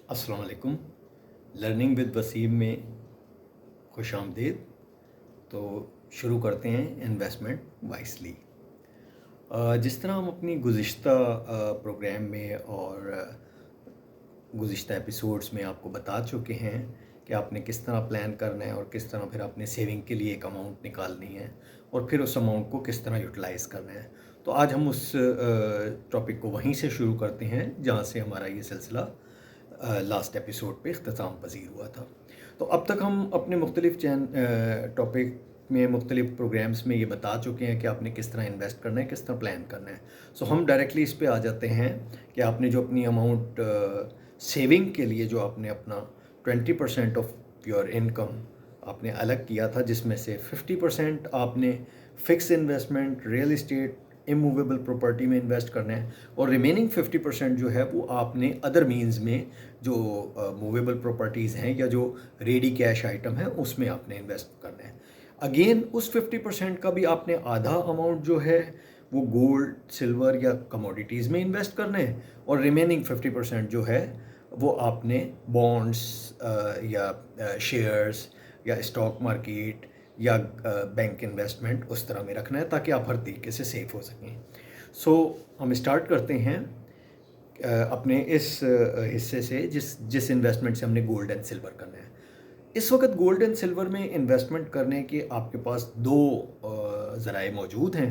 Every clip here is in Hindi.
अस्सलाम वालेकुम। लर्निंग विद वसीम में खुश आमदीद। तो शुरू करते हैं इन्वेस्टमेंट वाइसली। जिस तरह हम अपनी गुज़िश्ता प्रोग्राम में और गुज़िश्ता एपिसोड्स में आपको बता चुके हैं कि आपने किस तरह प्लान करना है और किस तरह फिर आपने सेविंग के लिए एक अमाउंट निकालनी है और फिर उस अमाउंट को किस तरह यूटिलाइज़ करना है। तो आज हम उस टॉपिक को वहीं से शुरू करते हैं जहाँ से हमारा ये सिलसिला लास्ट एपिसोड पे इख्तिताम पजीर हुआ था। तो अब तक हम अपने मुख्तलिफ टॉपिक में मुख्तलिफ प्रोग्राम्स में ये बता चुके हैं कि आपने किस तरह इन्वेस्ट करना है, किस तरह प्लान करना है। सो हम डायरेक्टली इस पे आ जाते हैं कि आपने जो अपनी अमाउंट सेविंग के लिए जो आपने अपना 20% ऑफ योर इनकम आपने अलग किया था, जिसमें से 50% आपने fix investment, real estate, immovable property में इन्वेस्ट करना है और रिमेनिंग 50% जो है वो आपने अदर मीन्स में जो मूवेबल प्रॉपर्टीज़ हैं या जो रेडी कैश आइटम है उसमें आपने इन्वेस्ट करना है। अगेन उस 50% का भी आपने आधा अमाउंट जो है वो गोल्ड, सिल्वर या कमोडिटीज़ में इन्वेस्ट करना है और रिमेनिंग 50% जो है वो आपने बॉन्ड्स या शेयर्स या स्टॉक मार्केट या बैंक इन्वेस्टमेंट उस तरह में रखना है ताकि आप हर तरीके से सेफ हो सकें। सो हम स्टार्ट करते हैं अपने इस हिस्से से जिस इन्वेस्टमेंट से हमने गोल्ड एंड सिल्वर करना है। इस वक्त गोल्ड एंड सिल्वर में इन्वेस्टमेंट करने के आपके पास दो ज़राए मौजूद हैं।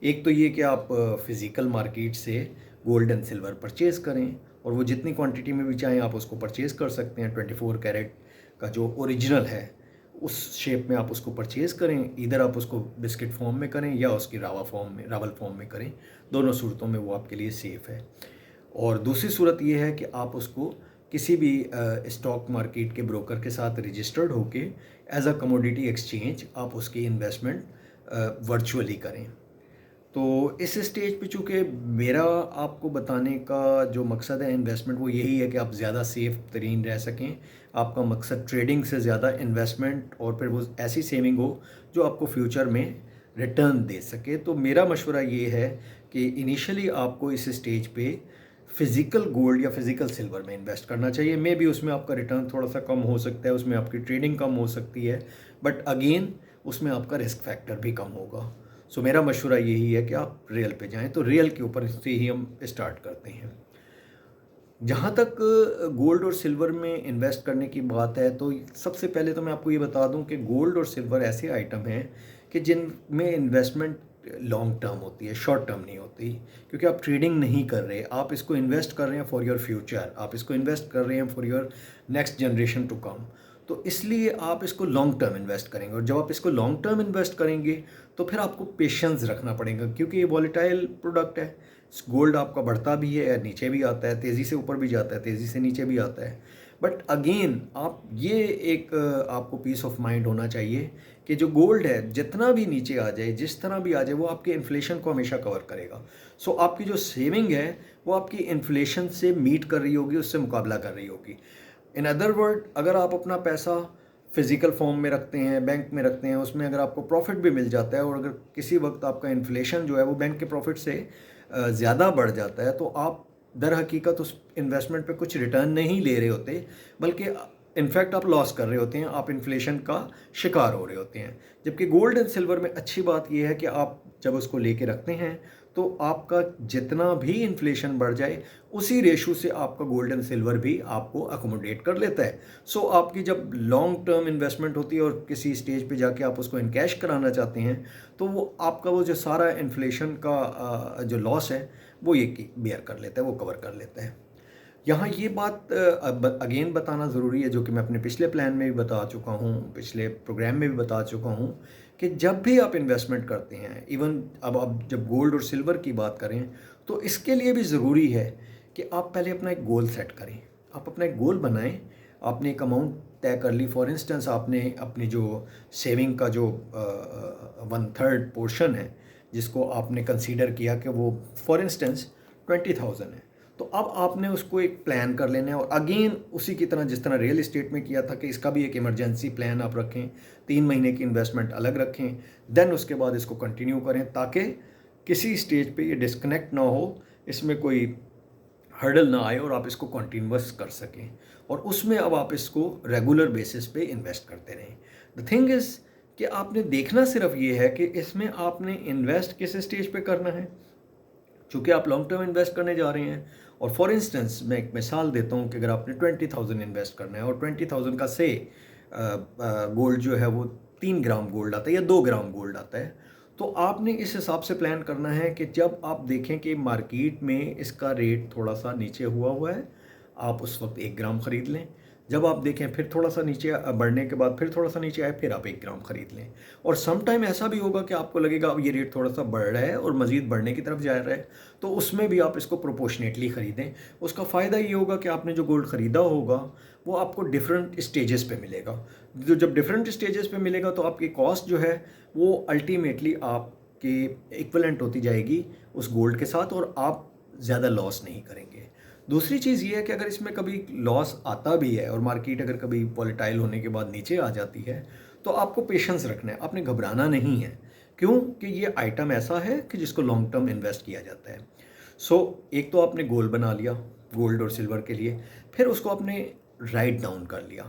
एक तो ये कि आप फ़िज़िकल मार्केट से गोल्ड एंड सिल्वर परचेज़ करें और वो जितनी क्वांटिटी में भी चाहें आप उसको परचेज़ कर सकते हैं। 24 कैरेट का जो ओरिजिनल है उस शेप में आप उसको परचेज़ करें। इधर आप उसको बिस्किट फॉर्म में करें या उसकी रावल फॉर्म में करें। दोनों सूरतों में वो आपके लिए सेफ़ है। और दूसरी सूरत ये है कि आप उसको किसी भी स्टॉक मार्केट के ब्रोकर के साथ रजिस्टर्ड होके एज अ कमोडिटी एक्सचेंज आप उसकी इन्वेस्टमेंट वर्चुअली करें। तो इस स्टेज पे चूँकि मेरा आपको बताने का जो मकसद है इन्वेस्टमेंट वो यही है कि आप ज़्यादा सेफ तरीन रह सकें। आपका मकसद ट्रेडिंग से ज़्यादा इन्वेस्टमेंट और फिर वो ऐसी सेविंग हो जो आपको फ्यूचर में रिटर्न दे सके। तो मेरा मशवरा ये है कि इनिशियली आपको इस स्टेज पे फ़िज़िकल गोल्ड या फ़िज़िकल सिल्वर में इन्वेस्ट करना चाहिए। मे बी उसमें आपका रिटर्न थोड़ा सा कम हो सकता है, उसमें आपकी ट्रेडिंग कम हो सकती है, बट अगेन उसमें आपका रिस्क फैक्टर भी कम होगा। सो मेरा मशवरा यही है कि आप रियल पे जाएं। तो रियल के ऊपर से ही हम स्टार्ट करते हैं। जहाँ तक गोल्ड और सिल्वर में इन्वेस्ट करने की बात है तो सबसे पहले तो मैं आपको ये बता दूं कि गोल्ड और सिल्वर ऐसे आइटम हैं कि जिनमें इन्वेस्टमेंट लॉन्ग टर्म होती है, शॉर्ट टर्म नहीं होती। क्योंकि आप ट्रेडिंग नहीं कर रहे, आप इसको इन्वेस्ट कर रहे हैं फॉर योर फ्यूचर, आप इसको इन्वेस्ट कर रहे हैं for your next generation to come. तो इसलिए आप इसको लॉन्ग टर्म इन्वेस्ट करेंगे और जब आप इसको लॉन्ग टर्म इन्वेस्ट करेंगे तो फिर आपको पेशेंस रखना पड़ेगा क्योंकि ये वॉलेटाइल प्रोडक्ट है। गोल्ड आपका बढ़ता भी है, नीचे भी आता है, तेज़ी से ऊपर भी जाता है, तेज़ी से नीचे भी आता है। बट अगेन आप ये एक आपको पीस ऑफ माइंड होना चाहिए कि जो गोल्ड है जितना भी नीचे आ जाए, जिस तरह भी आ जाए, वो आपके इन्फ्लेशन को हमेशा कवर करेगा। सो आपकी जो सेविंग है वो आपकी इन्फ्लेशन से मीट कर रही होगी, उससे मुकाबला कर रही होगी। इन अदर वर्ड, अगर आप अपना पैसा फिज़िकल फॉर्म में रखते हैं, बैंक में रखते हैं, उसमें अगर आपको प्रॉफिट भी मिल जाता है और अगर किसी वक्त आपका इन्फ्लेशन जो है वो बैंक के प्रॉफिट से ज़्यादा बढ़ जाता है तो आप दर हकीकत उस इन्वेस्टमेंट पे कुछ रिटर्न नहीं ले रहे होते, बल्कि इनफैक्ट आप लॉस कर रहे होते हैं, आप इन्फ्लेशन का शिकार हो रहे होते हैं। जबकि गोल्ड एंड सिल्वर में अच्छी बात यह है कि आप जब उसको लेके रखते हैं तो आपका जितना भी इन्फ्लेशन बढ़ जाए उसी रेशो से आपका गोल्ड एंड सिल्वर भी आपको अकोमोडेट कर लेता है। सो आपकी जब लॉन्ग टर्म इन्वेस्टमेंट होती है और किसी स्टेज पे जाके आप उसको इनकैश कराना चाहते हैं तो वो आपका वो जो सारा इन्फ्लेशन का जो लॉस है वो ये बेयर कर लेता है, वो कवर कर लेता है। यहाँ ये बात अगेन बताना ज़रूरी है जो कि मैं अपने पिछले प्लान में भी बता चुका हूँ, पिछले प्रोग्राम में भी बता चुका हूँ कि जब भी आप इन्वेस्टमेंट करते हैं, इवन अब आप जब गोल्ड और सिल्वर की बात करें तो इसके लिए भी ज़रूरी है कि आप पहले अपना एक गोल सेट करें। आप अपना एक गोल बनाएं। आपने एक अमाउंट तय कर ली, फॉर इंस्टेंस आपने अपनी जो सेविंग का जो 1/3 पोर्शन है जिसको आपने कंसीडर किया कि वो फॉर इंस्टेंस 20,000 है, तो अब आपने उसको एक प्लान कर लेना है। और अगेन उसी की तरह जिस तरह रियल एस्टेट में किया था कि इसका भी एक इमरजेंसी प्लान आप रखें, 3 महीने की इन्वेस्टमेंट अलग रखें, देन उसके बाद इसको कंटिन्यू करें ताकि किसी स्टेज पे ये डिस्कनेक्ट ना हो, इसमें कोई हर्डल ना आए और आप इसको कंटिन्यूअस कर सकें, और उसमें अब आप इसको रेगुलर बेसिस पे इन्वेस्ट करते रहें। द थिंग इज़ कि आपने देखना सिर्फ ये है कि इसमें आपने इन्वेस्ट किस स्टेज पे करना है, चूँकि आप लॉन्ग टर्म इन्वेस्ट करने जा रहे हैं। और फॉर इंस्टेंस मैं एक मिसाल देता हूँ कि अगर आपने 20,000 इन्वेस्ट करना है और 20,000 का से गोल्ड जो है वो 3 ग्राम गोल्ड आता है या 2 ग्राम गोल्ड आता है, तो आपने इस हिसाब से प्लान करना है कि जब आप देखें कि मार्केट में इसका रेट थोड़ा सा नीचे हुआ है, आप उस वक्त 1 ग्राम ख़रीद लें। जब आप देखें फिर थोड़ा सा नीचे बढ़ने के बाद फिर थोड़ा सा नीचे आए, फिर आप 1 ग्राम ख़रीद लें। और सम टाइम ऐसा भी होगा कि आपको लगेगा अब ये रेट थोड़ा सा बढ़ रहा है और मज़ीद बढ़ने की तरफ जा रहा है, तो उसमें भी आप इसको प्रोपोर्शनेटली ख़रीदें। उसका फ़ायदा ये होगा कि आपने जो गोल्ड ख़रीदा होगा वो आपको डिफरेंट स्टेजेस पे मिलेगा। जो जब डिफरेंट स्टेजेस पे मिलेगा तो आपकी कॉस्ट जो है वो अल्टीमेटली आपके इक्वलेंट होती जाएगी उस गोल्ड के साथ, और आप ज़्यादा लॉस नहीं करेंगे। दूसरी चीज़ ये है कि अगर इसमें कभी लॉस आता भी है और मार्केट अगर कभी वॉलेटाइल होने के बाद नीचे आ जाती है, तो आपको पेशेंस रखना है, आपने घबराना नहीं है। क्यों? कि ये आइटम ऐसा है कि जिसको लॉन्ग टर्म इन्वेस्ट किया जाता है। एक तो आपने गोल बना लिया गोल्ड और सिल्वर के लिए, फिर उसको आपने राइट डाउन कर लिया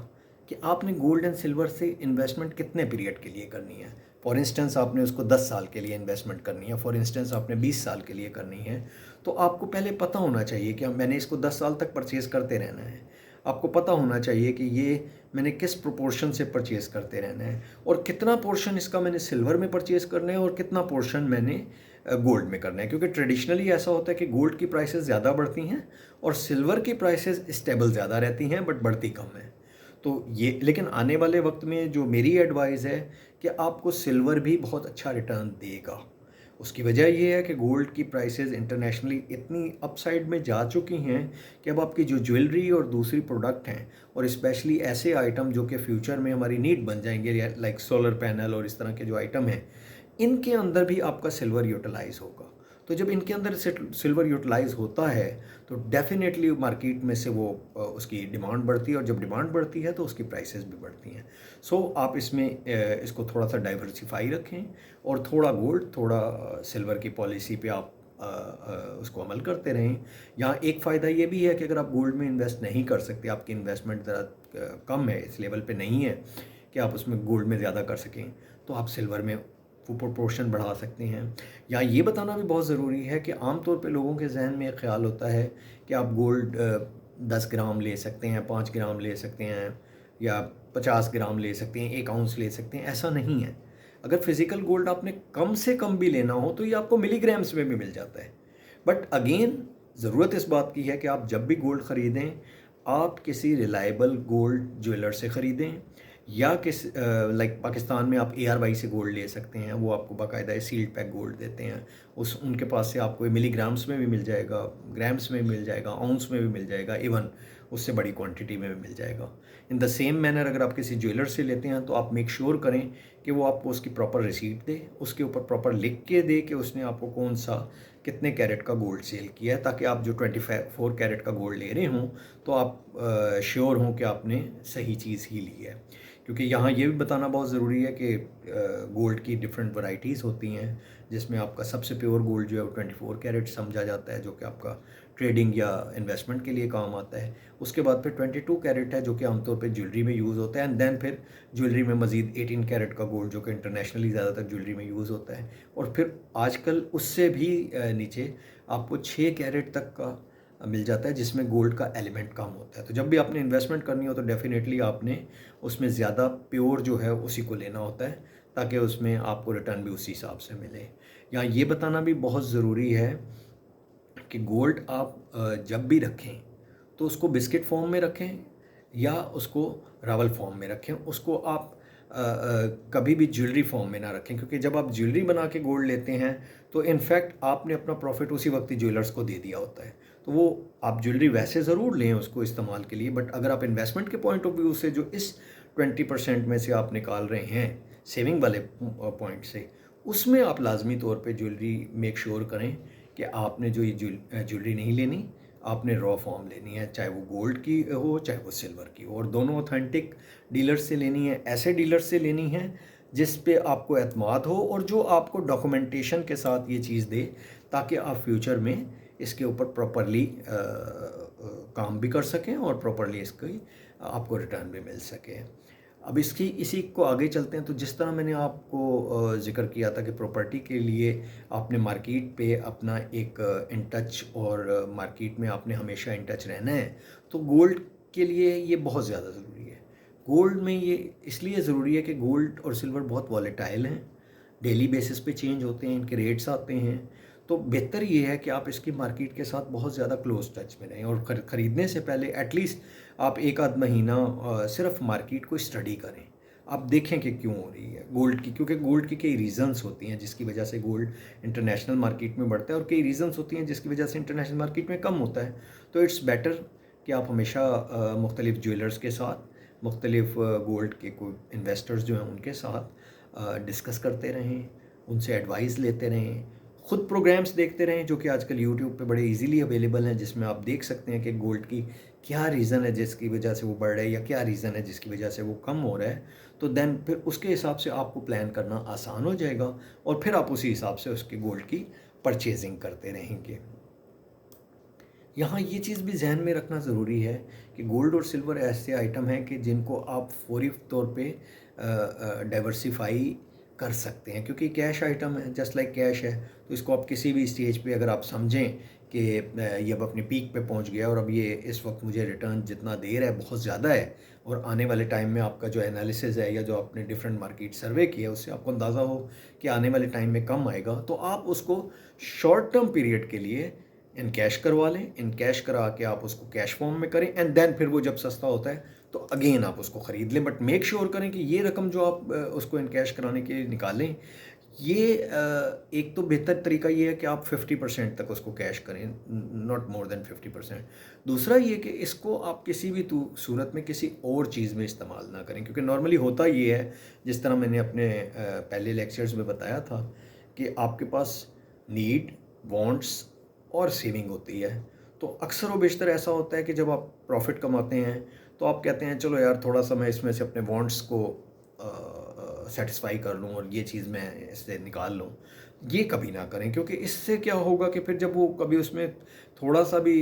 कि आपने गोल्ड एंड सिल्वर से इन्वेस्टमेंट कितने पीरियड के लिए करनी है। फॉर इंस्टेंस आपने उसको 10 साल के लिए इन्वेस्टमेंट करनी है, फॉर इंस्टेंस आपने 20 साल के लिए करनी है, तो आपको पहले पता होना चाहिए कि मैंने इसको 10 साल तक परचेज़ करते रहना है। आपको पता होना चाहिए कि ये मैंने किस प्रोपोर्शन से परचेज़ करते रहना है, और कितना पोर्शन इसका मैंने सिल्वर में परचेज़ करना है और कितना पोर्शन मैंने गोल्ड में करना है। क्योंकि ट्रेडिशनली ऐसा होता है कि गोल्ड की प्राइसेस ज़्यादा बढ़ती हैं और सिल्वर की प्राइसेस स्टेबल ज़्यादा रहती हैं बट बढ़ती कम है। तो ये, लेकिन आने वाले वक्त में जो मेरी एडवाइस है कि आपको सिल्वर भी बहुत अच्छा रिटर्न देगा। उसकी वजह ये है कि गोल्ड की प्राइसेस इंटरनेशनली इतनी अपसाइड में जा चुकी हैं कि अब आपकी जो ज्वेलरी और दूसरी प्रोडक्ट हैं, और स्पेशली ऐसे आइटम जो कि फ्यूचर में हमारी नीड बन जाएंगे लाइक सोलर पैनल और इस तरह के जो आइटम हैं, इनके अंदर भी आपका सिल्वर यूटिलाइज होगा। तो जब इनके अंदर सिल्वर यूटिलाइज होता है तो डेफिनेटली मार्केट में से वो उसकी डिमांड बढ़ती है, और जब डिमांड बढ़ती है तो उसकी प्राइसेस भी बढ़ती हैं। आप इसमें इसको थोड़ा सा डाइवर्सिफाई रखें और थोड़ा गोल्ड थोड़ा सिल्वर की पॉलिसी पे आप उसको अमल करते रहें। यहाँ एक फ़ायदा ये भी है कि अगर आप गोल्ड में इन्वेस्ट नहीं कर सकते, आपकी इन्वेस्टमेंट ज़रा कम है, इस लेवल पे नहीं है कि आप उसमें गोल्ड में ज़्यादा कर सकें, तो आप सिल्वर में वो प्रोपोर्शन बढ़ा सकते हैं। या ये बताना भी बहुत ज़रूरी है कि आम तौर पे लोगों के जहन में ख्याल होता है कि आप गोल्ड 10 ग्राम ले सकते हैं, 5 ग्राम ले सकते हैं, या 50 ग्राम ले सकते हैं, 1 आउंस ले सकते हैं। ऐसा नहीं है। अगर फिज़िकल गोल्ड आपने कम से कम भी लेना हो तो ये आपको मिलीग्राम्स में भी मिल जाता है। बट अगेन ज़रूरत इस बात की है कि आप जब भी गोल्ड ख़रीदें, आप किसी रिलायबल गोल्ड ज्वेलर से ख़रीदें, या लाइक पाकिस्तान में आप ARY से गोल्ड ले सकते हैं। वो आपको बाकायदा सील्ड पैक गोल्ड देते हैं। उनके पास से आपको मिलीग्राम्स में भी मिल जाएगा, ग्राम्स में भी मिल जाएगा, आउंस में भी मिल जाएगा, इवन उससे बड़ी क्वांटिटी में भी मिल जाएगा। इन द सेम मैनर अगर आप किसी ज्वेलर से लेते हैं तो आप मेक श्योर करें कि वो आपको उसकी प्रॉपर रिसीट दे, उसके ऊपर प्रॉपर लिख के दे कि उसने आपको कौन सा कितने कैरेट का गोल्ड सेल किया है, ताकि आप जो 24 कैरेट का गोल्ड ले रहे हों तो आप श्योर हों कि आपने सही चीज़ ही ली है। क्योंकि यहाँ ये भी बताना बहुत ज़रूरी है कि गोल्ड की डिफरेंट वैरायटीज़ होती हैं, जिसमें आपका सबसे प्योर गोल्ड जो है वो 24 कैरेट समझा जाता है, जो कि आपका ट्रेडिंग या इन्वेस्टमेंट के लिए काम आता है। उसके बाद फिर 22 कैरेट है जो कि आमतौर पे ज्वेलरी में यूज़ होता है, एंड देन फिर ज्वेलरी में मज़ीद 18 कैरेट का गोल्ड जो कि इंटरनेशनली ज़्यादातर ज्वेलरी में यूज़ होता है, और फिर आजकल उससे भी नीचे आपको 6 कैरेट तक का मिल जाता है, जिसमें गोल्ड का एलिमेंट कम होता है। तो जब भी आपने इन्वेस्टमेंट करनी हो तो डेफिनेटली आपने उसमें ज़्यादा प्योर जो है उसी को लेना होता है, ताकि उसमें आपको रिटर्न भी उसी हिसाब से मिले। यहाँ ये बताना भी बहुत ज़रूरी है कि गोल्ड आप जब भी रखें तो उसको बिस्किट फॉर्म में रखें या उसको रावल फॉर्म में रखें। उसको आप कभी भी ज्वेलरी फॉर्म में ना रखें, क्योंकि जब आप ज्वेलरी बना के गोल्ड लेते हैं तो इनफैक्ट आपने अपना प्रॉफिट उसी वक्त ही ज्वेलर्स को दे दिया होता है। तो वो आप ज्वेलरी वैसे ज़रूर लें उसको इस्तेमाल के लिए, बट अगर आप इन्वेस्टमेंट के पॉइंट ऑफ व्यू से जो इस 20% में से आप निकाल रहे हैं सेविंग वाले पॉइंट से, उसमें आप लाजमी तौर पे ज्वेलरी मेक श्योर करें कि आपने जो ये ज्वेलरी नहीं लेनी, आपने रॉ फॉर्म लेनी है, चाहे वो गोल्ड की हो चाहे वो सिल्वर की हो, और दोनों ऑथेंटिक डीलर से लेनी है। ऐसे डीलर से लेनी है जिस पे आपको एतमाद हो और जो आपको डॉक्यूमेंटेशन के साथ ये चीज़ दे, ताकि आप फ्यूचर में इसके ऊपर प्रॉपरली काम भी कर सकें और प्रॉपरली इसकी आपको रिटर्न भी मिल सके। अब इसी को आगे चलते हैं। तो जिस तरह मैंने आपको ज़िक्र किया था कि प्रॉपर्टी के लिए आपने मार्केट पे अपना एक इन टच और मार्केट में आपने हमेशा इन टच रहना है, तो गोल्ड के लिए ये बहुत ज़्यादा ज़रूरी है। गोल्ड में ये इसलिए ज़रूरी है कि गोल्ड और सिल्वर बहुत वॉलेटाइल हैं, डेली बेसिस पे चेंज होते हैं, इनके रेट्स आते हैं। तो बेहतर ये है कि आप इसकी मार्केट के साथ बहुत ज़्यादा क्लोज टच में रहें और ख़रीदने से पहले एटलीस्ट आप एक आध महीना सिर्फ मार्केट को स्टडी करें। आप देखें कि क्यों हो रही है गोल्ड की, क्योंकि गोल्ड की कई रीज़न्स होती हैं जिसकी वजह से गोल्ड इंटरनेशनल मार्केट में बढ़ता है और कई रीज़न्स होती हैं जिसकी वजह से इंटरनेशनल मार्केट में कम होता है। तो इट्स बेटर कि आप हमेशा मुख्तलिफ़ ज्वेलर्स के साथ, मुख्तलिफ़ गोल्ड के कोई इन्वेस्टर्स जो हैं उनके साथ डिस्कस करते रहें, उनसे एडवाइस लेते रहें, ख़ुद प्रोग्राम्स देखते रहें जो कि आजकल यूट्यूब पे बड़े इजीली अवेलेबल हैं, जिसमें आप देख सकते हैं कि गोल्ड की क्या रीज़न है जिसकी वजह से वो बढ़ रहा है या क्या रीज़न है जिसकी वजह से वो कम हो रहा है। तो देन फिर उसके हिसाब से आपको प्लान करना आसान हो जाएगा और फिर आप उसी हिसाब से उसकी गोल्ड की परचेजिंग करते रहेंगे। यहाँ ये चीज़ भी जहन में रखना ज़रूरी है कि गोल्ड और सिल्वर ऐसे आइटम हैं कि जिनको आप फौरी तौर पे डाइवर्सिफाई कर सकते हैं, क्योंकि कैश आइटम है, जस्ट लाइक कैश है। तो इसको आप किसी भी स्टेज पे अगर आप समझें कि ये अब अपने पीक पे पहुंच गया और अब ये इस वक्त मुझे रिटर्न जितना दे रहा है बहुत ज़्यादा है, और आने वाले टाइम में आपका जो एनालिसिस है या जो आपने डिफरेंट मार्केट सर्वे किया उससे आपको अंदाज़ा हो कि आने वाले टाइम में कम आएगा, तो आप उसको शॉर्ट टर्म पीरियड के लिए इन कैश करवा लें। इन कैश करा के आप उसको कैश फॉर्म में करें एंड देन फिर वो जब सस्ता होता है तो अगेन आप उसको ख़रीद लें। बट मेक श्योर करें कि ये रकम जो आप उसको इन कैश कराने के लिए निकालें, ये एक तो बेहतर तरीका ये है कि आप 50% तक उसको कैश करें, नॉट मोर देन 50%। दूसरा ये कि इसको आप किसी भी सूरत में किसी और चीज़ में इस्तेमाल ना करें, क्योंकि नॉर्मली होता ये है, जिस तरह मैंने अपने पहले लेक्चर्स में बताया था, कि आपके पास नीड, वांट्स और सेविंग होती है। तो अक्सर व बेशतर ऐसा होता है कि जब आप प्रॉफिट कमाते हैं तो आप कहते हैं चलो यार थोड़ा सा मैं इसमें से अपने वांट्स को सेटिस्फाई कर लूँ और ये चीज़ मैं इससे निकाल लूँ। ये कभी ना करें, क्योंकि इससे क्या होगा कि फिर जब वो कभी उसमें थोड़ा सा भी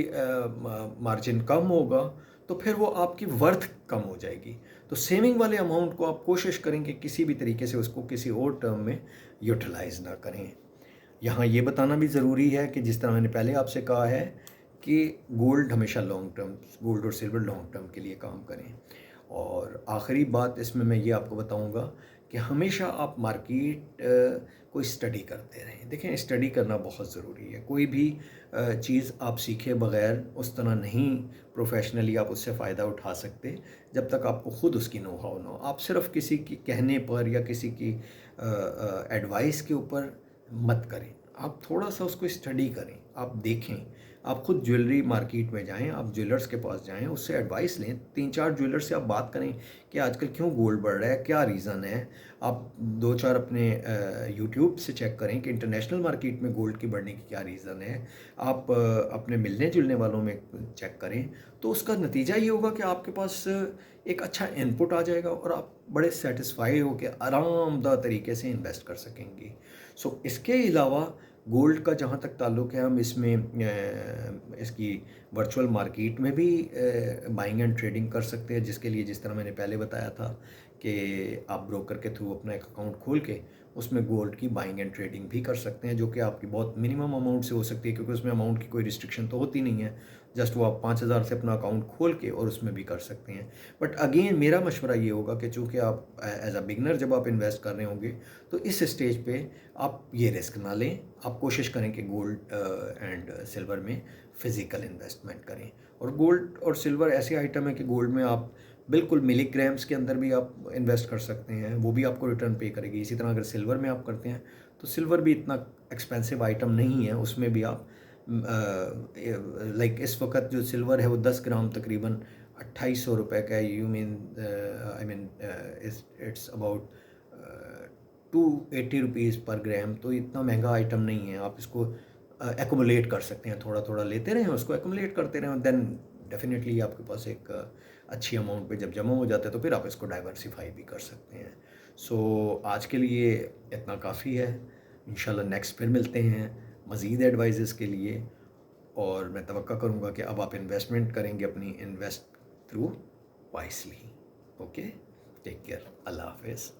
मार्जिन कम होगा तो फिर वो आपकी वर्थ कम हो जाएगी। तो सेविंग वाले अमाउंट को आप कोशिश करें कि किसी भी तरीके से उसको किसी और टर्म में यूटिलाइज़ ना करें। यहाँ ये बताना भी ज़रूरी है कि जिस तरह मैंने पहले आपसे कहा है कि गोल्ड हमेशा लॉन्ग टर्म, गोल्ड और सिल्वर लॉन्ग टर्म के लिए काम करें। और आखिरी बात इसमें मैं ये आपको बताऊंगा कि हमेशा आप मार्केट को स्टडी करते रहें। देखें, स्टडी करना बहुत ज़रूरी है। कोई भी चीज़ आप सीखे बग़ैर उस तरह नहीं प्रोफेशनली आप उससे फ़ायदा उठा सकते जब तक आपको ख़ुद उसकी नो हाउ ना हो। आप सिर्फ किसी की कहने पर या किसी की एडवाइस के ऊपर मत करें, आप थोड़ा सा उसको स्टडी करें, आप देखें, आप खुद ज्वेलरी मार्केट में जाएं, आप ज्वेलर्स के पास जाएं, उससे एडवाइस लें, 3-4 ज्वेलर्स से आप बात करें कि आजकल क्यों गोल्ड बढ़ रहा है, क्या रीज़न है। आप 2-4 अपने यूट्यूब से चेक करें कि इंटरनेशनल मार्केट में गोल्ड की बढ़ने की क्या रीज़न है। आप अपने मिलने जुलने वालों में चेक करें, तो उसका नतीजा ये होगा कि आपके पास एक अच्छा इनपुट आ जाएगा और आप बड़े सेटिस्फाई होकर आरामदा तरीके से इन्वेस्ट कर सकेंगे। सो इसके अलावा गोल्ड का जहाँ तक ताल्लुक़ है, हम इसमें इसकी वर्चुअल मार्केट में भी बाइंग एंड ट्रेडिंग कर सकते हैं, जिसके लिए जिस तरह मैंने पहले बताया था कि आप ब्रोकर के थ्रू अपना एक अकाउंट खोल के उसमें गोल्ड की बाइंग एंड ट्रेडिंग भी कर सकते हैं, जो कि आपकी बहुत मिनिमम अमाउंट से हो सकती है, क्योंकि उसमें अमाउंट की कोई रिस्ट्रिक्शन तो होती नहीं है। जस्ट वो आप 5,000 से अपना अकाउंट खोल के और उसमें भी कर सकते हैं। बट अगेन मेरा मशवरा ये होगा कि चूँकि आप एज अ बिगनर जब आप इन्वेस्ट कर रहे होंगे तो इस स्टेज पे आप ये रिस्क ना लें। आप कोशिश करें कि गोल्ड एंड सिल्वर में फ़िज़िकल इन्वेस्टमेंट करें। और गोल्ड और सिल्वर ऐसे आइटम है कि गोल्ड में आप बिल्कुल मिलीग्राम्स के अंदर भी आप इन्वेस्ट कर सकते हैं, वो भी आपको रिटर्न पे करेगी। इसी तरह अगर सिल्वर में आप करते हैं तो सिल्वर भी इतना एक्सपेंसिव आइटम नहीं है, उसमें भी आप लाइक इस वक्त जो सिल्वर है वो 10 ग्राम तकरीबन 2800 रुपये का है। You mean I mean it's about 280 rupees पर ग्राम। तो इतना महंगा आइटम नहीं है, आप इसको एकुमुलेट कर सकते हैं, थोड़ा थोड़ा लेते रहें, उसको एकुमुलेट करते रहें, देन डेफिनेटली आपके पास एक अच्छी अमाउंट पे जब जमा हो जाता है तो फिर आप इसको डाइवर्सिफाई भी कर सकते हैं। सो आज के लिए इतना काफ़ी है। इंशाल्लाह नेक्स्ट फिर मिलते हैं मज़ीद एडवाइजेस के लिए। और मैं तवक्का करूँगा कि अब आप इन्वेस्टमेंट करेंगे अपनी, invest through wisely. Okay, take care, अल्लाह हाफिज़।